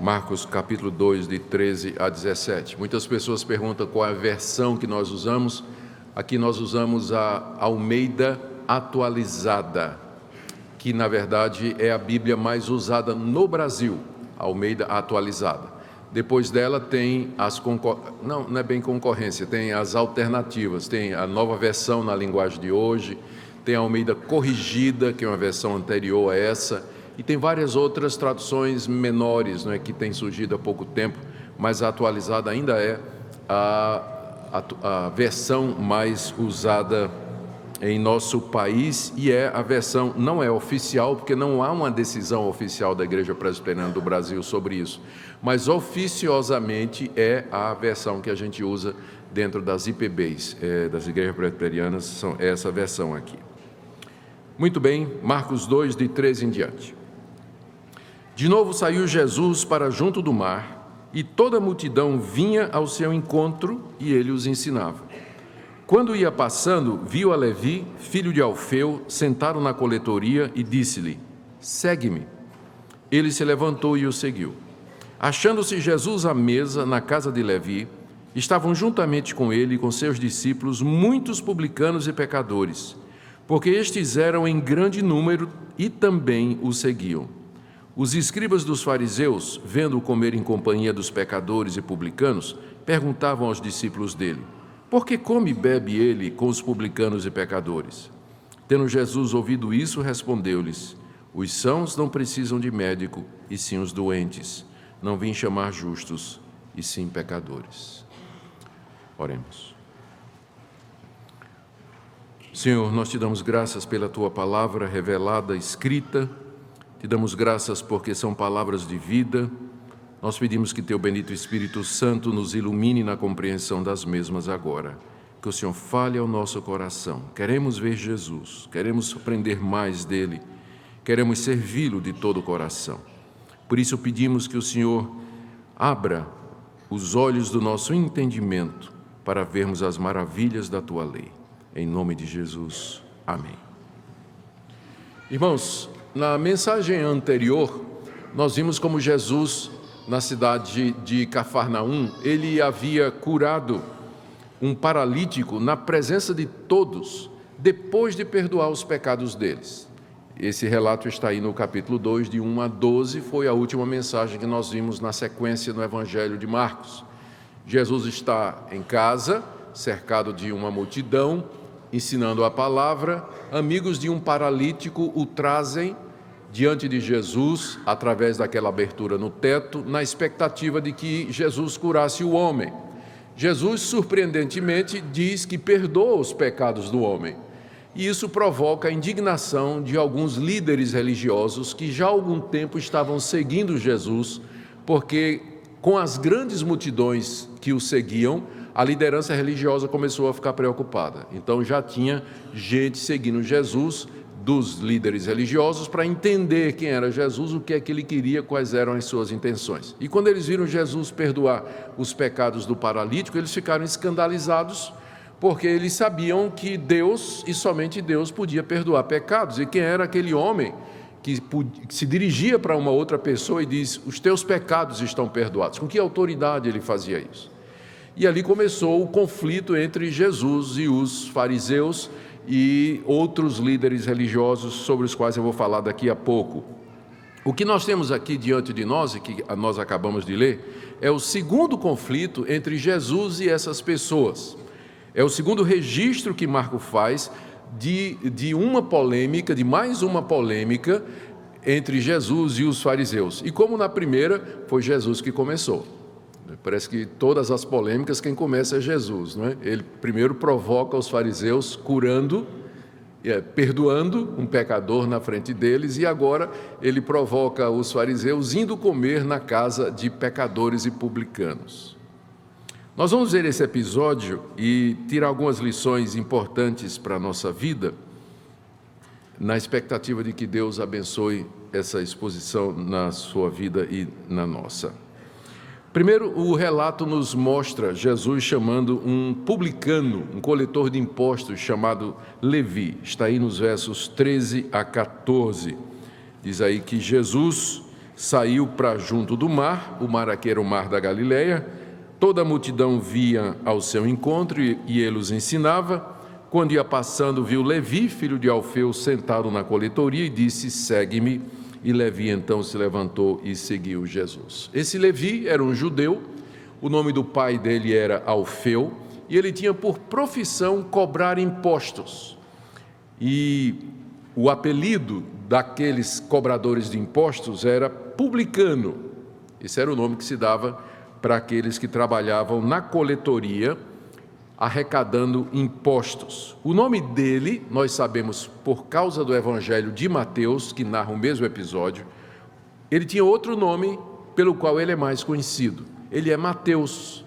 Marcos capítulo 2, de 13 a 17. Muitas pessoas perguntam qual é a versão que nós usamos. Aqui nós usamos a Almeida atualizada, que na verdade é a Bíblia mais usada no Brasil, Almeida atualizada. Depois dela tem não é bem concorrência, tem as alternativas, tem a nova versão na linguagem de hoje, tem a Almeida corrigida, que é uma versão anterior a essa, e tem várias outras traduções menores, que têm surgido há pouco tempo, mas a atualizada ainda é a versão mais usada em nosso país, e é a versão, não é oficial, porque não há uma decisão oficial da Igreja Presbiteriana do Brasil sobre isso, mas oficiosamente é a versão que a gente usa dentro das IPBs, das Igrejas Presbiterianas, é essa versão aqui. Muito bem, Marcos 2, de 13 em diante. De novo saiu Jesus para junto do mar, e toda a multidão vinha ao seu encontro, e ele os ensinava. Quando ia passando, viu a Levi, filho de Alfeu, sentado na coletoria, e disse-lhe: segue-me. Ele se levantou e o seguiu. Achando-se Jesus à mesa na casa de Levi, estavam juntamente com ele e com seus discípulos muitos publicanos e pecadores, porque estes eram em grande número e também o seguiam. Os escribas dos fariseus, vendo-o comer em companhia dos pecadores e publicanos, perguntavam aos discípulos dele: por que come e bebe ele com os publicanos e pecadores? Tendo Jesus ouvido isso, respondeu-lhes: os sãos não precisam de médico, e sim os doentes. Não vim chamar justos, e sim pecadores. Oremos. Senhor, nós te damos graças pela tua palavra revelada, escrita. Te damos graças porque são palavras de vida. Nós pedimos que teu bendito Espírito Santo nos ilumine na compreensão das mesmas agora. Que o Senhor fale ao nosso coração. Queremos ver Jesus, queremos aprender mais dele, queremos servi-lo de todo o coração. Por isso pedimos que o Senhor abra os olhos do nosso entendimento para vermos as maravilhas da tua lei. Em nome de Jesus. Amém. Irmãos, na mensagem anterior, nós vimos como Jesus, na cidade de Cafarnaum, ele havia curado um paralítico na presença de todos, depois de perdoar os pecados deles. Esse relato está aí no capítulo 2, de 1 a 12, foi a última mensagem que nós vimos na sequência no Evangelho de Marcos. Jesus está em casa, cercado de uma multidão, ensinando a palavra. Amigos de um paralítico o trazem diante de Jesus, através daquela abertura no teto, na expectativa de que Jesus curasse o homem. Jesus, surpreendentemente, diz que perdoa os pecados do homem. E isso provoca a indignação de alguns líderes religiosos que já há algum tempo estavam seguindo Jesus, porque com as grandes multidões que o seguiam, a liderança religiosa começou a ficar preocupada. Então já tinha gente seguindo Jesus, dos líderes religiosos, para entender quem era Jesus, o que é que ele queria, quais eram as suas intenções. E quando eles viram Jesus perdoar os pecados do paralítico, eles ficaram escandalizados, porque eles sabiam que Deus, e somente Deus, podia perdoar pecados. E quem era aquele homem que se dirigia para uma outra pessoa e diz: os teus pecados estão perdoados? Com que autoridade ele fazia isso? E ali começou o conflito entre Jesus e os fariseus e outros líderes religiosos, sobre os quais eu vou falar daqui a pouco. O que nós temos aqui diante de nós, e que nós acabamos de ler, é o segundo conflito entre Jesus e essas pessoas. É o segundo registro que Marcos faz de uma polêmica, de mais uma polêmica entre Jesus e os fariseus. E como na primeira, foi Jesus que começou. Parece que todas as polêmicas, quem começa é Jesus, não é? Ele primeiro provoca os fariseus curando, perdoando um pecador na frente deles, e agora ele provoca os fariseus indo comer na casa de pecadores e publicanos. Nós vamos ver esse episódio e tirar algumas lições importantes para a nossa vida, na expectativa de que Deus abençoe essa exposição na sua vida e na nossa. Primeiro, o relato nos mostra Jesus chamando um publicano, um coletor de impostos chamado Levi. Está aí nos versos 13 a 14. Diz aí que Jesus saiu para junto do mar, o mar aqui era o mar da Galileia. Toda a multidão via ao seu encontro e ele os ensinava. Quando ia passando, viu Levi, filho de Alfeu, sentado na coletoria e disse: segue-me. E Levi então se levantou e seguiu Jesus. Esse Levi era um judeu, o nome do pai dele era Alfeu, e ele tinha por profissão cobrar impostos. E o apelido daqueles cobradores de impostos era publicano. Esse era o nome que se dava para aqueles que trabalhavam na coletoria, arrecadando impostos. O nome dele, nós sabemos por causa do Evangelho de Mateus, que narra o mesmo episódio. Ele tinha outro nome pelo qual ele é mais conhecido. Ele é Mateus.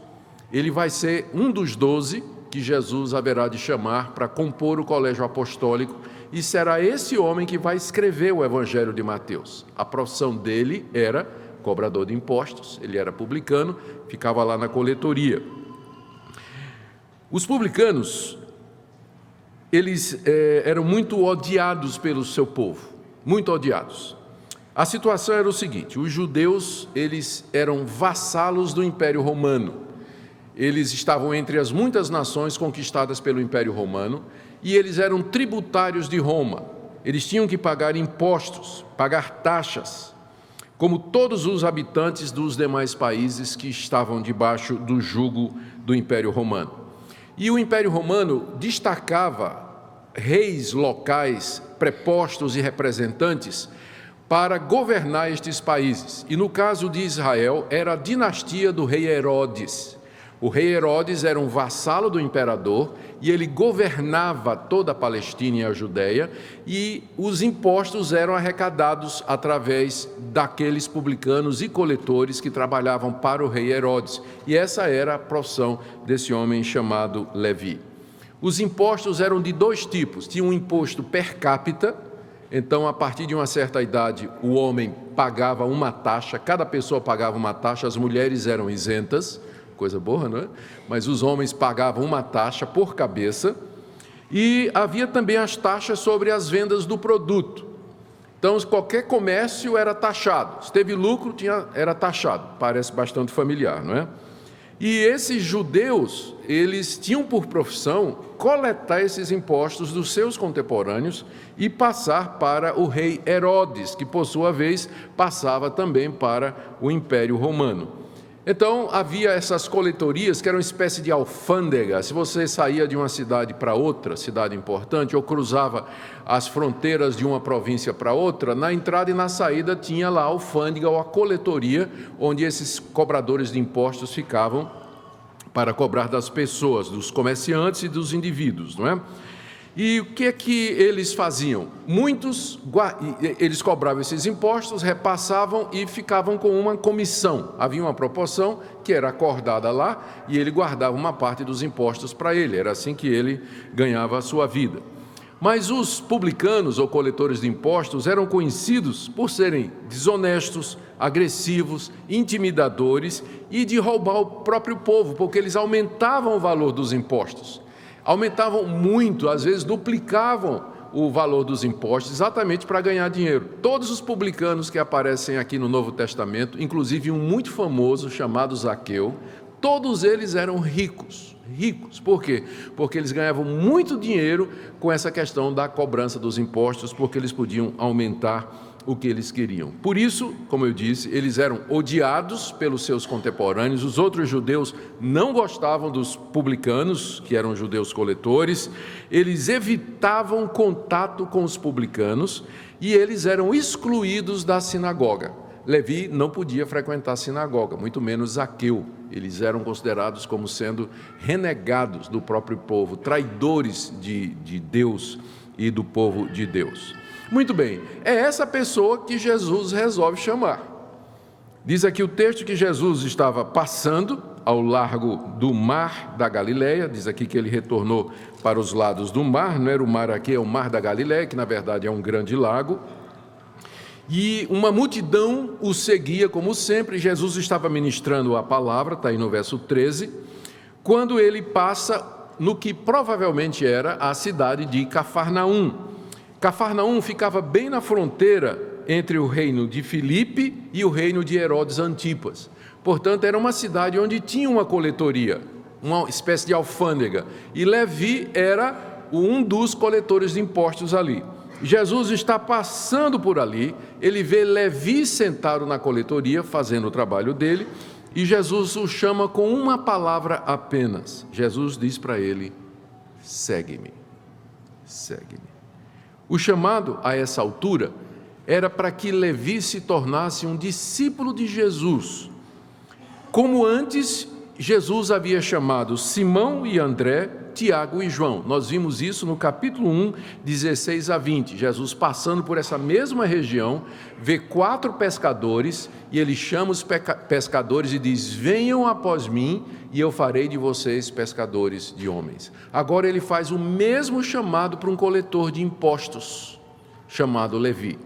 Ele vai ser um dos 12 que Jesus haverá de chamar para compor o colégio apostólico, e será esse homem que vai escrever o Evangelho de Mateus. A profissão dele era cobrador de impostos, ele era publicano, ficava lá na coletoria. Os publicanos, eles eram muito odiados pelo seu povo, muito odiados. A situação era o seguinte: os judeus, eles eram vassalos do Império Romano. Eles estavam entre as muitas nações conquistadas pelo Império Romano e eles eram tributários de Roma. Eles tinham que pagar impostos, pagar taxas, como todos os habitantes dos demais países que estavam debaixo do jugo do Império Romano. E o Império Romano destacava reis locais, prepostos e representantes para governar estes países. E no caso de Israel, era a dinastia do rei Herodes. O rei Herodes era um vassalo do imperador e ele governava toda a Palestina e a Judéia, e os impostos eram arrecadados através daqueles publicanos e coletores que trabalhavam para o rei Herodes. E essa era a profissão desse homem chamado Levi. Os impostos eram de dois tipos. Tinha um imposto per capita. Então, a partir de uma certa idade, o homem pagava uma taxa, cada pessoa pagava uma taxa, as mulheres eram isentas. Coisa boa, não é? Mas os homens pagavam uma taxa por cabeça, e havia também as taxas sobre as vendas do produto. Então, qualquer comércio era taxado. Se teve lucro, era taxado. Parece bastante familiar, não é? E esses judeus, eles tinham por profissão coletar esses impostos dos seus contemporâneos e passar para o rei Herodes, que por sua vez passava também para o Império Romano. Então, havia essas coletorias que eram uma espécie de alfândega. Se você saía de uma cidade para outra, cidade importante, ou cruzava as fronteiras de uma província para outra, na entrada e na saída tinha lá a alfândega ou a coletoria, onde esses cobradores de impostos ficavam para cobrar das pessoas, dos comerciantes e dos indivíduos, não é? E o que é que eles faziam? Eles cobravam esses impostos, repassavam e ficavam com uma comissão. Havia uma proporção que era acordada lá e ele guardava uma parte dos impostos para ele. Era assim que ele ganhava a sua vida. Mas os publicanos ou coletores de impostos eram conhecidos por serem desonestos, agressivos, intimidadores e de roubar o próprio povo, porque eles aumentavam o valor dos impostos. Aumentavam muito, às vezes duplicavam o valor dos impostos, exatamente para ganhar dinheiro. Todos os publicanos que aparecem aqui no Novo Testamento, inclusive um muito famoso chamado Zaqueu, todos eles eram ricos. Ricos. Por quê? Porque eles ganhavam muito dinheiro com essa questão da cobrança dos impostos, porque eles podiam aumentar o que eles queriam. Por isso, como eu disse, eles eram odiados pelos seus contemporâneos. Os outros judeus não gostavam dos publicanos, que eram judeus coletores. Eles evitavam contato com os publicanos e eles eram excluídos da sinagoga. Levi não podia frequentar a sinagoga, muito menos Zaqueu. Eles eram considerados como sendo renegados do próprio povo, traidores de Deus e do povo de Deus. Muito bem, é essa pessoa que Jesus resolve chamar. Diz aqui o texto que Jesus estava passando ao largo do mar da Galileia, diz aqui que ele retornou para os lados do mar, não era o mar aqui, é o mar da Galileia, que na verdade é um grande lago, e uma multidão o seguia como sempre. Jesus estava ministrando a palavra, está aí no verso 13, quando ele passa no que provavelmente era a cidade de Cafarnaum. Cafarnaum ficava bem na fronteira entre o reino de Filipe e o reino de Herodes Antipas. Portanto, era uma cidade onde tinha uma coletoria, uma espécie de alfândega, e Levi era um dos coletores de impostos ali. Jesus está passando por ali, ele vê Levi sentado na coletoria, fazendo o trabalho dele, e Jesus o chama com uma palavra apenas. Jesus diz para ele: segue-me, segue-me. O chamado a essa altura era para que Levi se tornasse um discípulo de Jesus, como antes Jesus havia chamado Simão e André, Tiago e João. Nós vimos isso no capítulo 1, 16 a 20. Jesus, passando por essa mesma região, vê 4 pescadores e ele chama os pescadores e diz: venham após mim e eu farei de vocês pescadores de homens. Agora ele faz o mesmo chamado para um coletor de impostos, chamado Levi.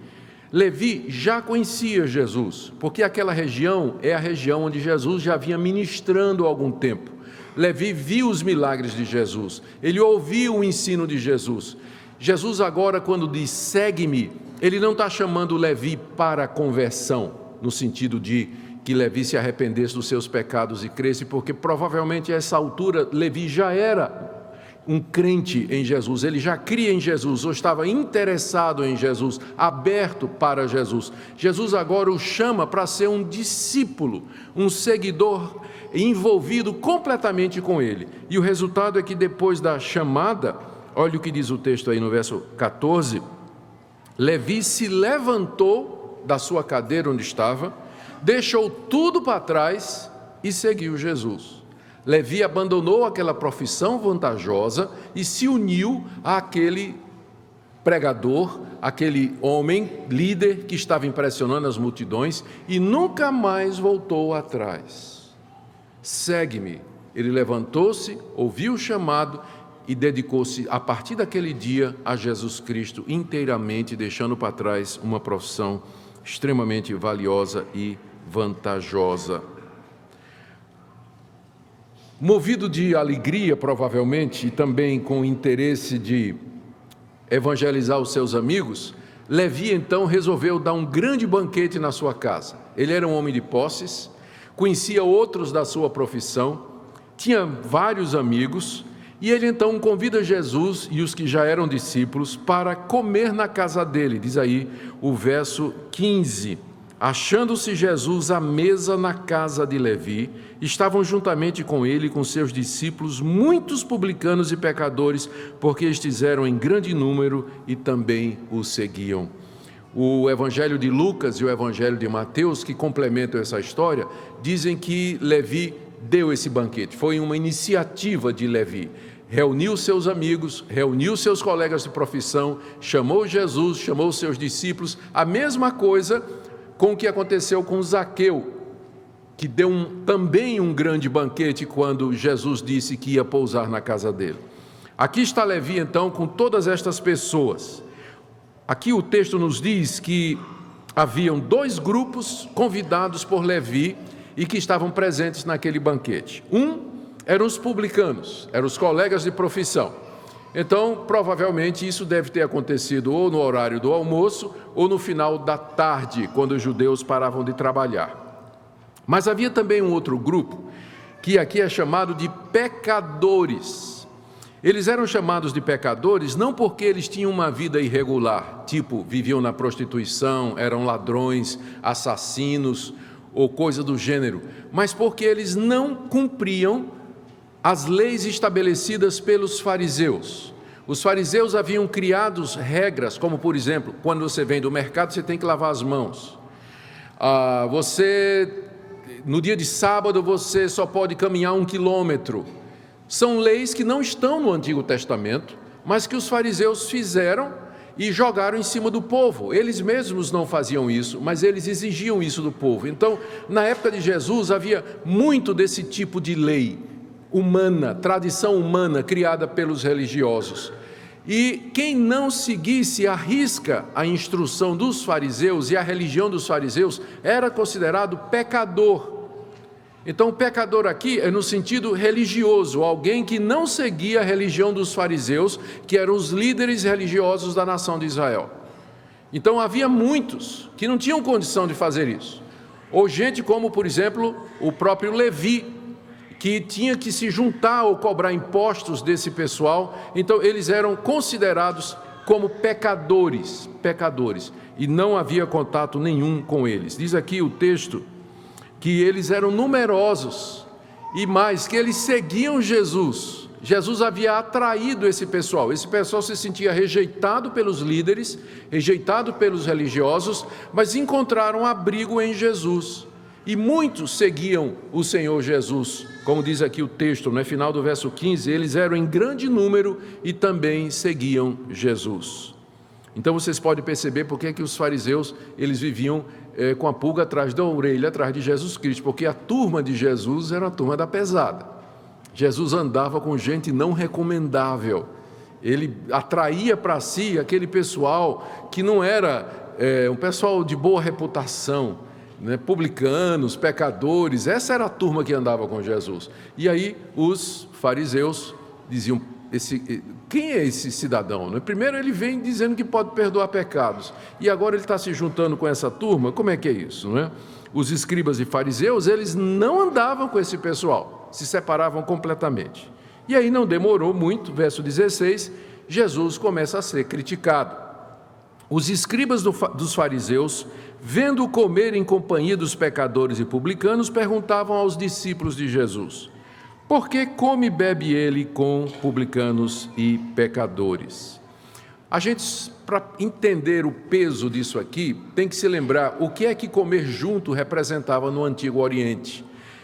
Levi já conhecia Jesus, porque aquela região é a região onde Jesus já vinha ministrando há algum tempo. Levi viu os milagres de Jesus, ele ouviu o ensino de Jesus. Jesus agora, quando diz segue-me, ele não está chamando Levi para a conversão, no sentido de que Levi se arrependesse dos seus pecados e cresce, porque provavelmente a essa altura Levi já era um crente em Jesus, ele já cria em Jesus, ou estava interessado em Jesus, aberto para Jesus. Jesus agora o chama para ser um discípulo, um seguidor envolvido completamente com ele. E o resultado é que depois da chamada, olha o que diz o texto aí no verso 14, Levi se levantou da sua cadeira onde estava, deixou tudo para trás e seguiu Jesus. Levi abandonou aquela profissão vantajosa e se uniu àquele pregador, aquele homem, líder que estava impressionando as multidões e nunca mais voltou atrás. Segue-me. Ele levantou-se, ouviu o chamado e dedicou-se a partir daquele dia a Jesus Cristo inteiramente, deixando para trás uma profissão extremamente valiosa e vantajosa. Movido de alegria, provavelmente, e também com o interesse de evangelizar os seus amigos, Levi então resolveu dar um grande banquete na sua casa. Ele era um homem de posses, conhecia outros da sua profissão, tinha vários amigos, e ele então convida Jesus e os que já eram discípulos para comer na casa dele. Diz aí o verso 15: achando-se Jesus à mesa na casa de Levi, estavam juntamente com ele e com seus discípulos muitos publicanos e pecadores, porque estes eram em grande número e também o seguiam. O Evangelho de Lucas e o Evangelho de Mateus, que complementam essa história, dizem que Levi deu esse banquete. Foi uma iniciativa de Levi. Reuniu seus amigos, reuniu seus colegas de profissão, chamou Jesus, chamou seus discípulos. A mesma coisa com o que aconteceu com Zaqueu, que deu também um grande banquete quando Jesus disse que ia pousar na casa dele. Aqui está Levi então com todas estas pessoas. Aqui o texto nos diz que haviam 2 grupos convidados por Levi e que estavam presentes naquele banquete. Um eram os publicanos, eram os colegas de profissão. Então, provavelmente isso deve ter acontecido ou no horário do almoço ou no final da tarde, quando os judeus paravam de trabalhar. Mas havia também um outro grupo, que aqui é chamado de pecadores. Eles eram chamados de pecadores não porque eles tinham uma vida irregular, tipo, viviam na prostituição, eram ladrões, assassinos ou coisa do gênero, mas porque eles não cumpriam as leis estabelecidas pelos fariseus. Os fariseus haviam criado regras, como por exemplo, quando você vem do mercado, você tem que lavar as mãos. No dia de sábado, você só pode caminhar 1 quilômetro. São leis que não estão no Antigo Testamento, mas que os fariseus fizeram e jogaram em cima do povo. Eles mesmos não faziam isso, mas eles exigiam isso do povo. Então, na época de Jesus, havia muito desse tipo de lei humana, tradição humana criada pelos religiosos. E quem não seguisse à risca a instrução dos fariseus e a religião dos fariseus era considerado pecador. Então o pecador aqui é no sentido religioso, alguém que não seguia a religião dos fariseus, que eram os líderes religiosos da nação de Israel. Então havia muitos que não tinham condição de fazer isso. Ou gente como, por exemplo, o próprio Levi, que tinha que se juntar ou cobrar impostos desse pessoal. Então eles eram considerados como pecadores, e não havia contato nenhum com eles. Diz aqui o texto que eles eram numerosos e mais, que eles seguiam Jesus. Jesus havia atraído esse pessoal se sentia rejeitado pelos líderes, rejeitado pelos religiosos, mas encontraram abrigo em Jesus. E muitos seguiam o Senhor Jesus, como diz aqui o texto, no final do verso 15, eles eram em grande número e também seguiam Jesus. Então vocês podem perceber por que os fariseus, eles viviam com a pulga atrás da orelha, atrás de Jesus Cristo, porque a turma de Jesus era a turma da pesada. Jesus andava com gente não recomendável, ele atraía para si aquele pessoal que não era um pessoal de boa reputação, né? Publicanos, pecadores, essa era a turma que andava com Jesus. E aí os fariseus diziam, quem é esse cidadão? Primeiro ele vem dizendo que pode perdoar pecados, e agora ele está se juntando com essa turma, como é que é isso, não é? Os escribas e fariseus, eles não andavam com esse pessoal, se separavam completamente. E aí não demorou muito, verso 16, Jesus começa a ser criticado. Os escribas dos fariseus, vendo-o comer em companhia dos pecadores e publicanos, perguntavam aos discípulos de Jesus: por que come e bebe ele com publicanos e pecadores? A gente, para entender o peso disso aqui, tem que se lembrar o que é que comer junto representava no Antigo Oriente.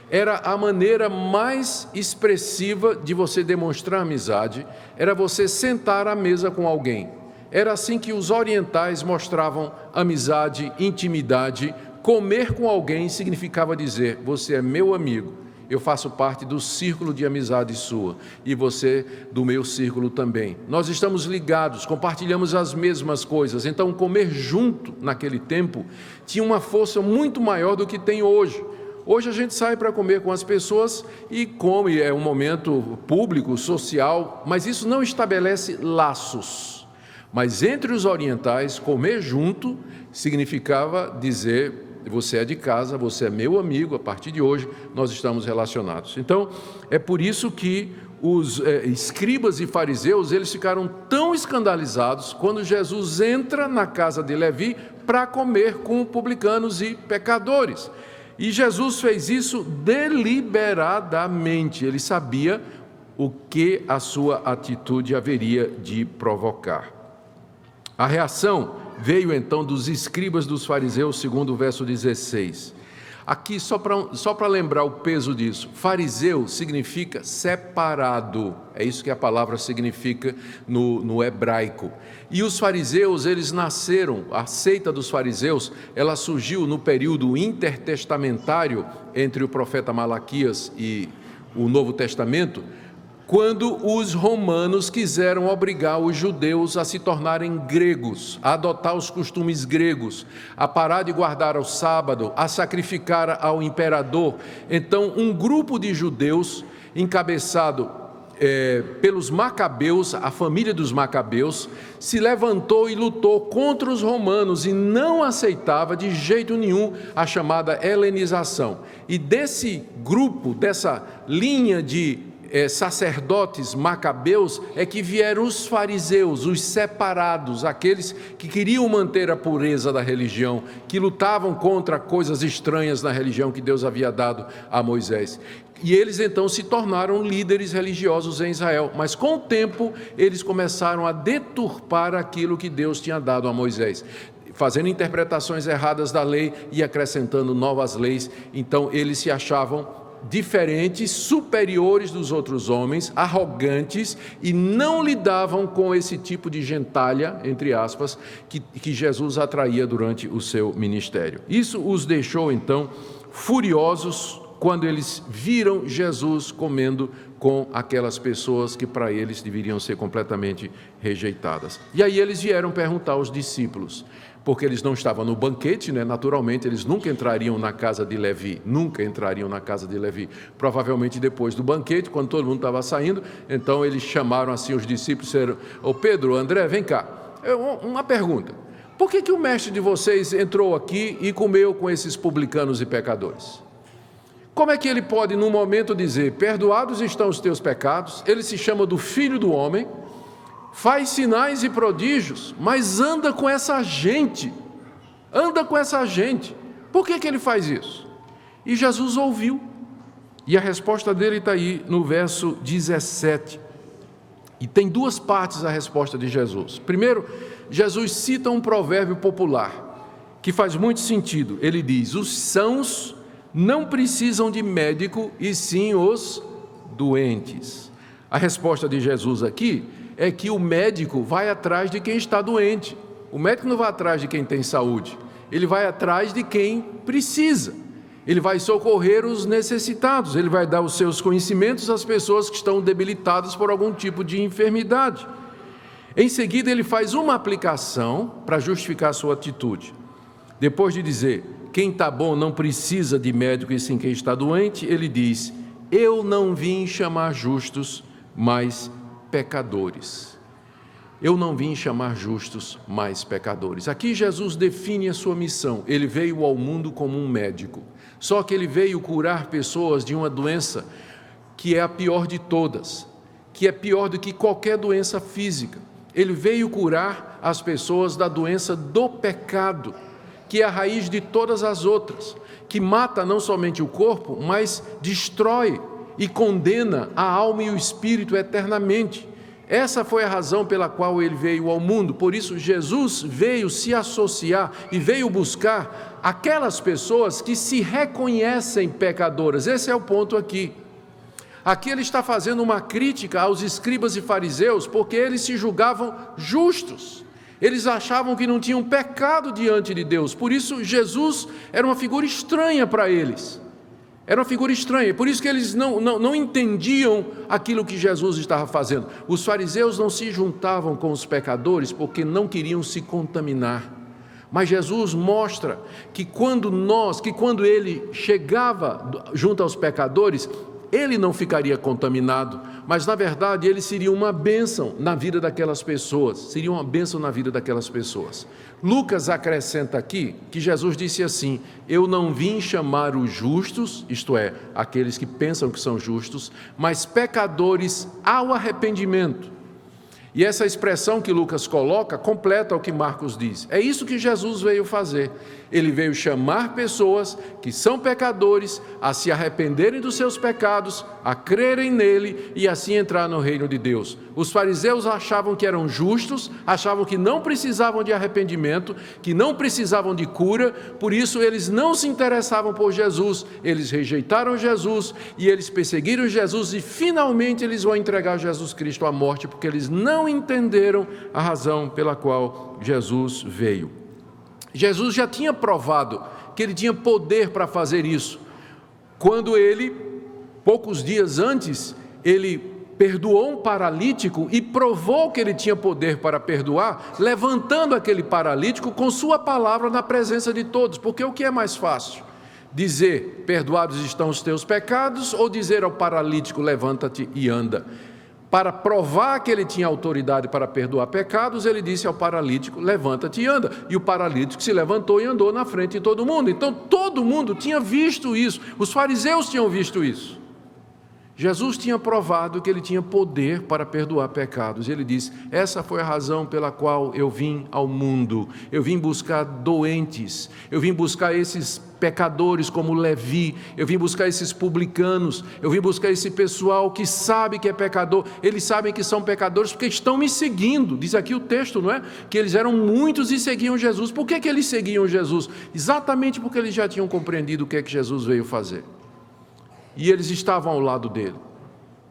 Era a maneira mais expressiva de você demonstrar amizade, era você sentar à mesa com alguém. Era assim que os orientais mostravam amizade, intimidade. Comer com alguém significava dizer: você é meu amigo, eu faço parte do círculo de amizade sua, e você do meu círculo também. Nós estamos ligados, compartilhamos as mesmas coisas. Então comer junto naquele tempo tinha uma força muito maior do que tem hoje. Hoje a gente sai para comer com as pessoas e come, é um momento público, social, mas isso não estabelece laços. Mas entre os orientais, comer junto significava dizer: você é de casa, você é meu amigo, a partir de hoje nós estamos relacionados. Então, é por isso que os escribas e fariseus, eles ficaram tão escandalizados quando Jesus entra na casa de Levi para comer com publicanos e pecadores. E Jesus fez isso deliberadamente, ele sabia o que a sua atitude haveria de provocar. A reação veio então dos escribas dos fariseus, segundo o verso 16. Aqui, só para lembrar o peso disso, fariseu significa separado, é isso que a palavra significa no hebraico. E os fariseus, eles nasceram, a seita dos fariseus, ela surgiu no período intertestamentário entre o profeta Malaquias e o Novo Testamento, quando os romanos quiseram obrigar os judeus a se tornarem gregos, a adotar os costumes gregos, a parar de guardar o sábado, a sacrificar ao imperador. Então, um grupo de judeus, encabeçado pelos Macabeus, a família dos Macabeus, se levantou e lutou contra os romanos e não aceitava de jeito nenhum a chamada helenização. E desse grupo, dessa linha de sacerdotes macabeus, é que vieram os fariseus, os separados, aqueles que queriam manter a pureza da religião, que lutavam contra coisas estranhas na religião que Deus havia dado a Moisés. E eles então se tornaram líderes religiosos em Israel, mas com o tempo eles começaram a deturpar aquilo que Deus tinha dado a Moisés, fazendo interpretações erradas da lei e acrescentando novas leis. Então eles se achavam diferentes, superiores dos outros homens, arrogantes, e não lidavam com esse tipo de gentalha, entre aspas, que Jesus atraía durante o seu ministério. Isso os deixou então furiosos quando eles viram Jesus comendo com aquelas pessoas que para eles deveriam ser completamente rejeitadas. E aí eles vieram perguntar aos discípulos, porque eles não estavam no banquete, né? Naturalmente eles nunca entrariam na casa de Levi, provavelmente depois do banquete, quando todo mundo estava saindo. Então eles chamaram assim os discípulos e disseram: ô Pedro, André, vem cá, uma pergunta, Por que o mestre de vocês entrou aqui e comeu com esses publicanos e pecadores? Como é que ele pode, num momento, dizer, perdoados estão os teus pecados, ele se chama do Filho do Homem, faz sinais e prodígios, mas anda com essa gente, por que ele faz isso? E Jesus ouviu, e a resposta dele está aí no verso 17, e tem duas partes a resposta de Jesus. Primeiro, Jesus cita um provérbio popular, que faz muito sentido, ele diz, os sãos não precisam de médico, e sim os doentes. A resposta de Jesus aqui é que o médico vai atrás de quem está doente. O médico não vai atrás de quem tem saúde, ele vai atrás de quem precisa. Ele vai socorrer os necessitados, ele vai dar os seus conhecimentos às pessoas que estão debilitadas por algum tipo de enfermidade. Em seguida, ele faz uma aplicação para justificar a sua atitude. Depois de dizer, quem está bom não precisa de médico e sim quem está doente, ele diz, eu não vim chamar justos, mas pecadores. Eu não vim chamar justos, mas pecadores. Aqui Jesus define a sua missão. Ele veio ao mundo como um médico. Só que ele veio curar pessoas de uma doença que é a pior de todas, que é pior do que qualquer doença física. Ele veio curar as pessoas da doença do pecado, que é a raiz de todas as outras, que mata não somente o corpo, mas destrói e condena a alma e o espírito eternamente. Essa foi a razão pela qual ele veio ao mundo. Por isso Jesus veio se associar e veio buscar aquelas pessoas que se reconhecem pecadoras. Esse é o ponto aqui. Aqui ele está fazendo uma crítica aos escribas e fariseus, porque eles se julgavam justos. Eles achavam que não tinham pecado diante de Deus. Por isso Jesus era uma figura estranha para eles. Era uma figura estranha, por isso que eles não entendiam aquilo que Jesus estava fazendo. Os fariseus não se juntavam com os pecadores porque não queriam se contaminar. Mas Jesus mostra que quando ele chegava junto aos pecadores, ele não ficaria contaminado, mas na verdade ele seria uma bênção na vida daquelas pessoas, Lucas acrescenta aqui que Jesus disse assim, eu não vim chamar os justos, isto é, aqueles que pensam que são justos, mas pecadores ao arrependimento. E essa expressão que Lucas coloca completa o que Marcos diz. É isso que Jesus veio fazer. Ele veio chamar pessoas que são pecadores a se arrependerem dos seus pecados, a crerem nele e assim entrar no reino de Deus. Os fariseus achavam que eram justos, achavam que não precisavam de arrependimento, que não precisavam de cura, por isso eles não se interessavam por Jesus, eles rejeitaram Jesus e eles perseguiram Jesus e finalmente eles vão entregar Jesus Cristo à morte, porque eles não entenderam a razão pela qual Jesus veio. Jesus já tinha provado que ele tinha poder para fazer isso, quando ele, poucos dias antes, ele perdoou um paralítico e provou que ele tinha poder para perdoar, levantando aquele paralítico com sua palavra na presença de todos, porque o que é mais fácil? Dizer, perdoados estão os teus pecados, ou dizer ao paralítico, levanta-te e anda? Para provar que ele tinha autoridade para perdoar pecados, ele disse ao paralítico, levanta-te e anda. E o paralítico se levantou e andou na frente de todo mundo. Então todo mundo tinha visto isso, os fariseus tinham visto isso. Jesus tinha provado que ele tinha poder para perdoar pecados. Ele disse, essa foi a razão pela qual eu vim ao mundo. Eu vim buscar doentes, eu vim buscar esses pecadores como Levi, eu vim buscar esses publicanos, eu vim buscar esse pessoal que sabe que é pecador. Eles sabem que são pecadores porque estão me seguindo. Diz aqui o texto, não é? Que eles eram muitos e seguiam Jesus. Por que eles seguiam Jesus? Exatamente porque eles já tinham compreendido o que é que Jesus veio fazer. E eles estavam ao lado dele.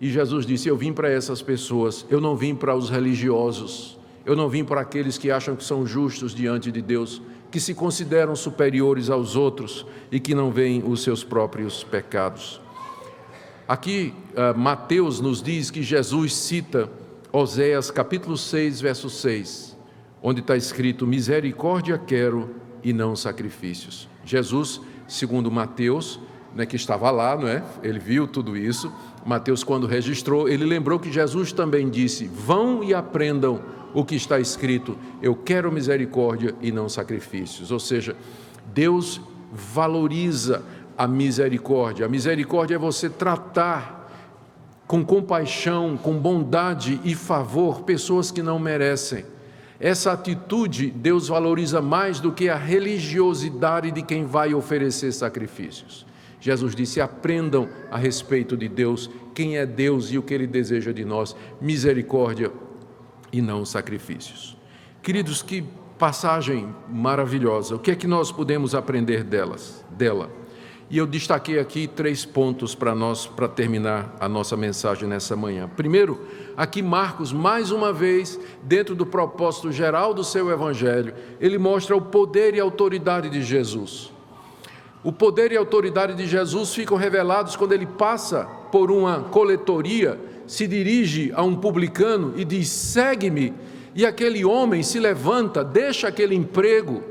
E Jesus disse, eu vim para essas pessoas, eu não vim para os religiosos, eu não vim para aqueles que acham que são justos diante de Deus, que se consideram superiores aos outros e que não veem os seus próprios pecados. Aqui Mateus nos diz que Jesus cita Oséias capítulo 6, verso 6, onde está escrito, misericórdia quero e não sacrifícios. Jesus, segundo Mateus, que estava lá, não é? Ele viu tudo isso. Mateus, quando registrou, ele lembrou que Jesus também disse, vão e aprendam o que está escrito: eu quero misericórdia e não sacrifícios. Ou seja, Deus valoriza a misericórdia. A misericórdia é você tratar com compaixão, com bondade e favor pessoas que não merecem. Essa atitude Deus valoriza mais do que a religiosidade de quem vai oferecer sacrifícios. Jesus disse: aprendam a respeito de Deus, quem é Deus e o que Ele deseja de nós: misericórdia e não sacrifícios. Queridos, que passagem maravilhosa. O que é que nós podemos aprender dela? E eu destaquei aqui 3 pontos para terminar a nossa mensagem nessa manhã. Primeiro, aqui Marcos, mais uma vez, dentro do propósito geral do seu evangelho, ele mostra o poder e a autoridade de Jesus. O poder e a autoridade de Jesus ficam revelados quando ele passa por uma coletoria, se dirige a um publicano e diz: segue-me. E aquele homem se levanta, deixa aquele emprego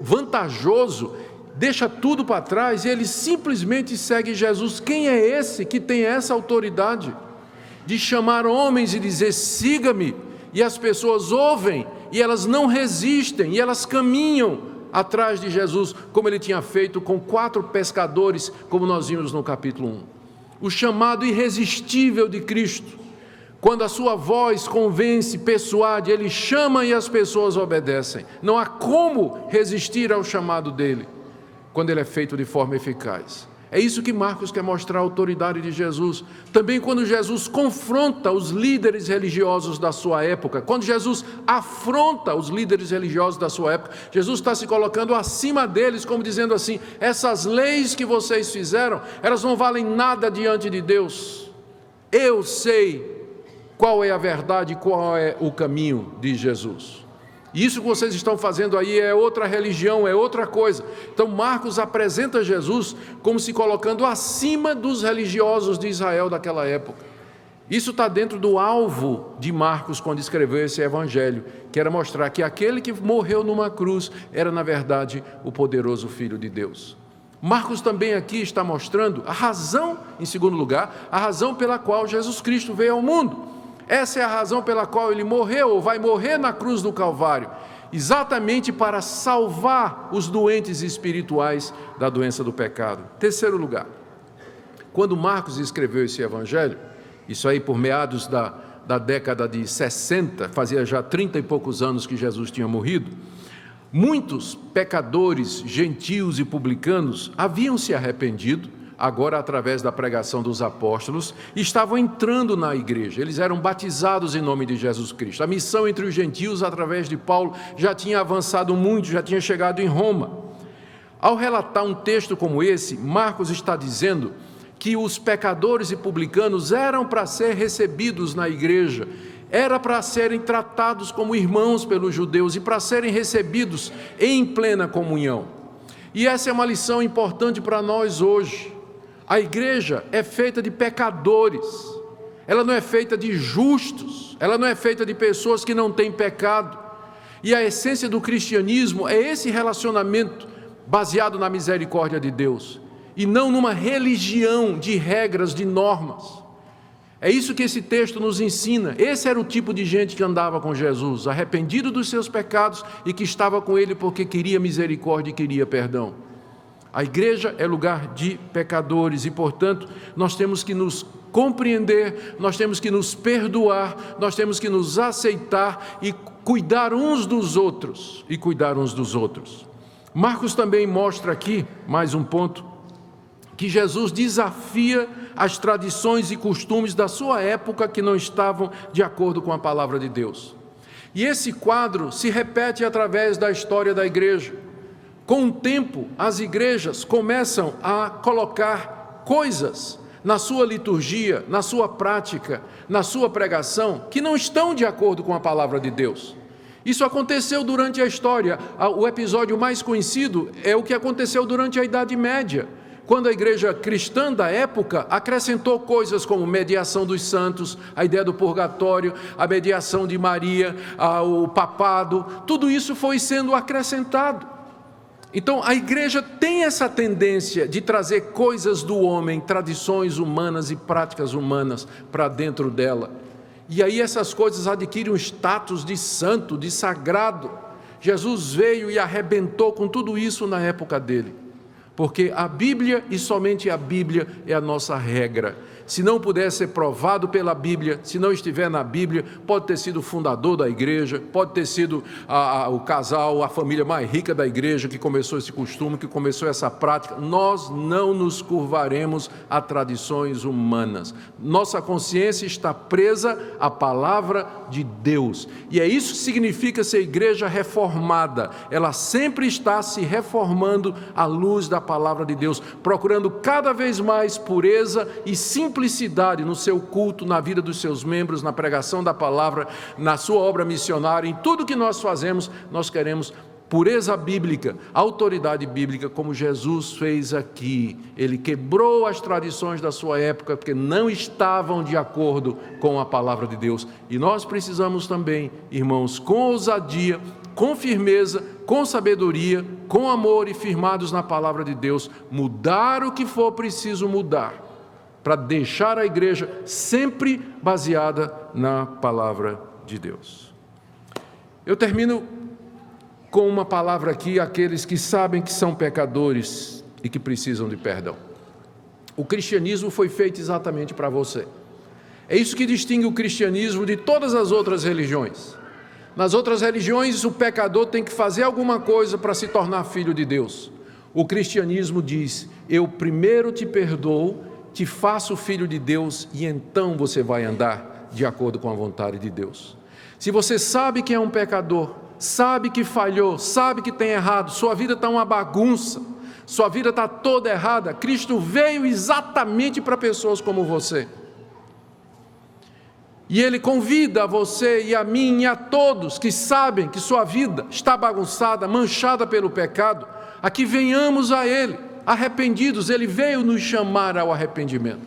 vantajoso, deixa tudo para trás e ele simplesmente segue Jesus. Quem é esse que tem essa autoridade de chamar homens e dizer: siga-me? E as pessoas ouvem e elas não resistem e elas caminham atrás de Jesus, como ele tinha feito com 4 pescadores, como nós vimos no capítulo 1. O chamado irresistível de Cristo, quando a sua voz convence, persuade, ele chama e as pessoas obedecem. Não há como resistir ao chamado dele, quando ele é feito de forma eficaz. É isso que Marcos quer mostrar, a autoridade de Jesus. Também quando Jesus confronta os líderes religiosos da sua época, quando Jesus afronta os líderes religiosos da sua época, Jesus está se colocando acima deles, como dizendo assim: essas leis que vocês fizeram, elas não valem nada diante de Deus. Eu sei qual é a verdade, qual é o caminho de Jesus. Isso que vocês estão fazendo aí é outra religião, é outra coisa. Então Marcos apresenta Jesus como se colocando acima dos religiosos de Israel daquela época. Isso está dentro do alvo de Marcos quando escreveu esse evangelho, que era mostrar que aquele que morreu numa cruz era, na verdade, o poderoso Filho de Deus. Marcos também aqui está mostrando a razão, em segundo lugar, a razão pela qual Jesus Cristo veio ao mundo. Essa é a razão pela qual ele morreu, ou vai morrer na cruz do Calvário, exatamente para salvar os doentes espirituais da doença do pecado. Terceiro lugar, quando Marcos escreveu esse evangelho, isso aí por meados da década de 60, fazia já 30 e poucos anos que Jesus tinha morrido, muitos pecadores, gentios e publicanos haviam se arrependido, agora através da pregação dos apóstolos, estavam entrando na igreja, eles eram batizados em nome de Jesus Cristo. A missão entre os gentios, através de Paulo, já tinha avançado muito, já tinha chegado em Roma. Ao relatar um texto como esse, Marcos está dizendo que os pecadores e publicanos eram para ser recebidos na igreja, era para serem tratados como irmãos pelos judeus e para serem recebidos em plena comunhão. E essa é uma lição importante para nós hoje. A igreja é feita de pecadores, ela não é feita de justos, ela não é feita de pessoas que não têm pecado. E a essência do cristianismo é esse relacionamento baseado na misericórdia de Deus, e não numa religião de regras, de normas. É isso que esse texto nos ensina. Esse era o tipo de gente que andava com Jesus, arrependido dos seus pecados e que estava com ele porque queria misericórdia e queria perdão. A igreja é lugar de pecadores e, portanto, nós temos que nos compreender, nós temos que nos perdoar, nós temos que nos aceitar e cuidar uns dos outros. Marcos também mostra aqui, mais um ponto, que Jesus desafia as tradições e costumes da sua época que não estavam de acordo com a palavra de Deus. E esse quadro se repete através da história da igreja. Com o tempo, as igrejas começam a colocar coisas na sua liturgia, na sua prática, na sua pregação, que não estão de acordo com a palavra de Deus. Isso aconteceu durante a história. O episódio mais conhecido é o que aconteceu durante a Idade Média, quando a igreja cristã da época acrescentou coisas como mediação dos santos, a ideia do purgatório, a mediação de Maria, o papado, tudo isso foi sendo acrescentado. Então, a igreja tem essa tendência de trazer coisas do homem, tradições humanas e práticas humanas para dentro dela. E aí essas coisas adquirem um status de santo, de sagrado. Jesus veio e arrebentou com tudo isso na época dele. Porque a Bíblia e somente a Bíblia é a nossa regra. Se não puder ser provado pela Bíblia, se não estiver na Bíblia, pode ter sido o fundador da igreja, pode ter sido o casal, a família mais rica da igreja que começou esse costume, que começou essa prática. Nós não nos curvaremos a tradições humanas. Nossa consciência está presa à palavra de Deus. E é isso que significa ser igreja reformada. Ela sempre está se reformando à luz da palavra de Deus, procurando cada vez mais pureza e simplicidade no seu culto, na vida dos seus membros, na pregação da palavra, na sua obra missionária. Em tudo que nós fazemos, nós queremos pureza bíblica, autoridade bíblica, como Jesus fez aqui. Ele quebrou as tradições da sua época, porque não estavam de acordo com a palavra de Deus. E nós precisamos também, irmãos, com ousadia, com firmeza, com sabedoria, com amor e firmados na palavra de Deus, mudar o que for preciso mudar, para deixar a igreja sempre baseada na palavra de Deus. Eu termino com uma palavra aqui, àqueles que sabem que são pecadores e que precisam de perdão. O cristianismo foi feito exatamente para você. É isso que distingue o cristianismo de todas as outras religiões. Nas outras religiões, o pecador tem que fazer alguma coisa para se tornar filho de Deus. O cristianismo diz: eu primeiro te perdoo, te faço filho de Deus, e então você vai andar de acordo com a vontade de Deus. Se você sabe que é um pecador, sabe que falhou, sabe que tem errado, sua vida está uma bagunça, sua vida está toda errada, Cristo veio exatamente para pessoas como você. E Ele convida a você e a mim e a todos que sabem que sua vida está bagunçada, manchada pelo pecado, a que venhamos a Ele, arrependidos. Ele veio nos chamar ao arrependimento,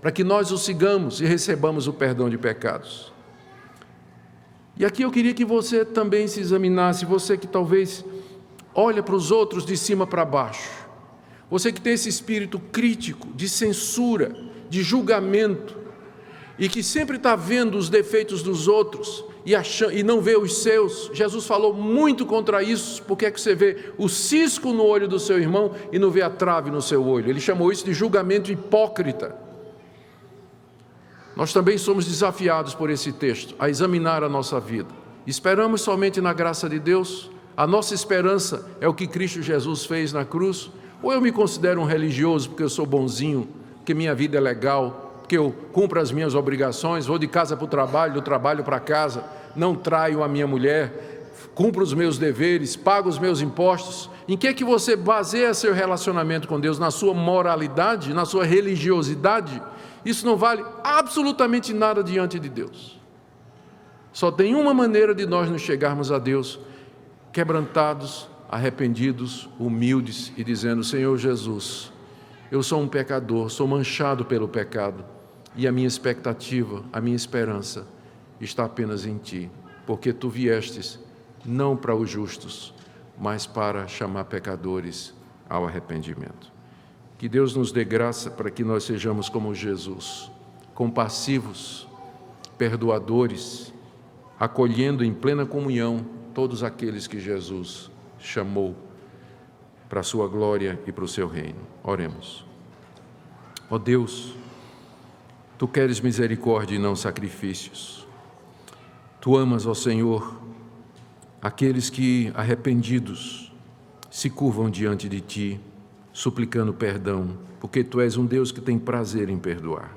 para que nós o sigamos e recebamos o perdão de pecados. E aqui eu queria que você também se examinasse, você que talvez olha para os outros de cima para baixo, você que tem esse espírito crítico, de censura, de julgamento, e que sempre está vendo os defeitos dos outros e não vê os seus. Jesus falou muito contra isso. Por que é que você vê o cisco no olho do seu irmão e não vê a trave no seu olho? Ele chamou isso de julgamento hipócrita. Nós também somos desafiados por esse texto a examinar a nossa vida. Esperamos somente na graça de Deus? A nossa esperança é o que Cristo Jesus fez na cruz? Ou eu me considero um religioso porque eu sou bonzinho, porque minha vida é legal, porque eu cumpro as minhas obrigações, vou de casa para o trabalho, do trabalho para casa, não traio a minha mulher, cumpro os meus deveres, pago os meus impostos? Em que é que você baseia seu relacionamento com Deus? Na sua moralidade? Na sua religiosidade? Isso não vale absolutamente nada diante de Deus. Só tem uma maneira de nós nos chegarmos a Deus: quebrantados, arrependidos, humildes e dizendo: Senhor Jesus, eu sou um pecador, sou manchado pelo pecado, e a minha expectativa, a minha esperança está apenas em Ti, porque Tu viestes não para os justos, mas para chamar pecadores ao arrependimento. Que Deus nos dê graça para que nós sejamos como Jesus, compassivos, perdoadores, acolhendo em plena comunhão todos aqueles que Jesus chamou para a sua glória e para o seu reino. Oremos. Ó Deus, Tu queres misericórdia e não sacrifícios. Tu amas, ó Senhor, aqueles que, arrependidos, se curvam diante de Ti, suplicando perdão, porque Tu és um Deus que tem prazer em perdoar.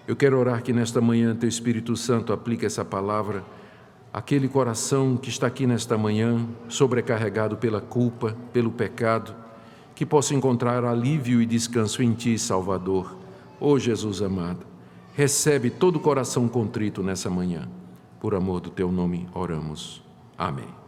Eu quero orar que nesta manhã Teu Espírito Santo aplique essa palavra àquele coração que está aqui nesta manhã, sobrecarregado pela culpa, pelo pecado, que possa encontrar alívio e descanso em Ti, Salvador. Ó Jesus amado, recebe todo o coração contrito nessa manhã. Por amor do Teu nome oramos. Amém.